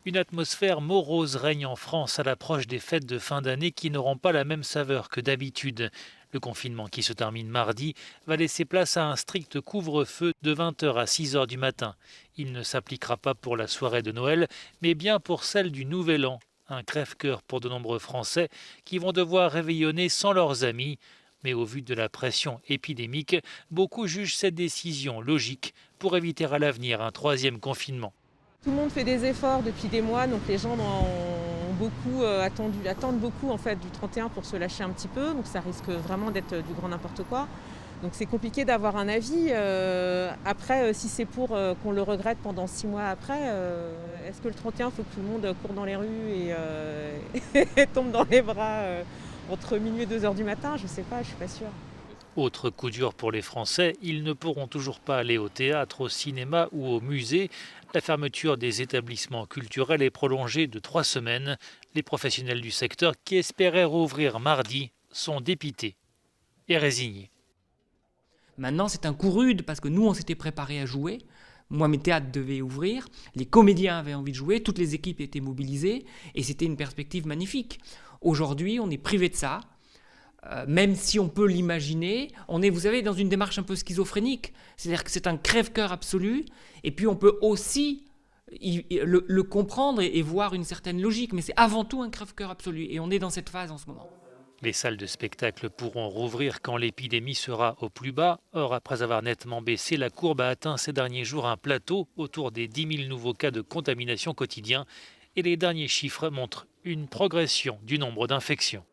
Une atmosphère morose règne en France à l'approche des fêtes de fin d'année qui n'auront pas la même saveur que d'habitude. Le confinement qui se termine mardi va laisser place à un strict couvre-feu de 20 heures à 6 heures du matin. Il ne s'appliquera pas pour la soirée de Noël, mais bien pour celle du Nouvel An. Un crève-cœur pour de nombreux Français qui vont devoir réveillonner sans leurs amis. Mais au vu de la pression épidémique, beaucoup jugent cette décision logique pour éviter à l'avenir un troisième confinement. Tout le monde fait des efforts depuis des mois, donc les gens ont beaucoup attendent beaucoup en fait du 31 pour se lâcher un petit peu, donc ça risque vraiment d'être du grand n'importe quoi. Donc c'est compliqué d'avoir un avis. Après, si c'est pour qu'on le regrette pendant 6 mois après, est-ce que le 31, il faut que tout le monde court dans les rues et tombe dans les bras entre minuit et 2 heures du matin? Je sais pas, je suis pas sûre. Autre coup dur pour les Français, ils ne pourront toujours pas aller au théâtre, au cinéma ou au musée. La fermeture des établissements culturels est prolongée de 3 semaines. Les professionnels du secteur qui espéraient rouvrir mardi sont dépités et résignés. Maintenant, c'est un coup rude parce que nous, on s'était préparés à jouer. Moi, mes théâtres devaient ouvrir, les comédiens avaient envie de jouer, toutes les équipes étaient mobilisées et c'était une perspective magnifique. Aujourd'hui, on est privé de ça. Même si on peut l'imaginer, on est, vous savez, dans une démarche un peu schizophrénique. C'est-à-dire que c'est un crève-cœur absolu, et puis on peut aussi le comprendre et voir une certaine logique, mais c'est avant tout un crève-cœur absolu, et on est dans cette phase en ce moment. Les salles de spectacle pourront rouvrir quand l'épidémie sera au plus bas. Or, après avoir nettement baissé, la courbe a atteint ces derniers jours un plateau autour des 10 000 nouveaux cas de contamination quotidiens et les derniers chiffres montrent une progression du nombre d'infections.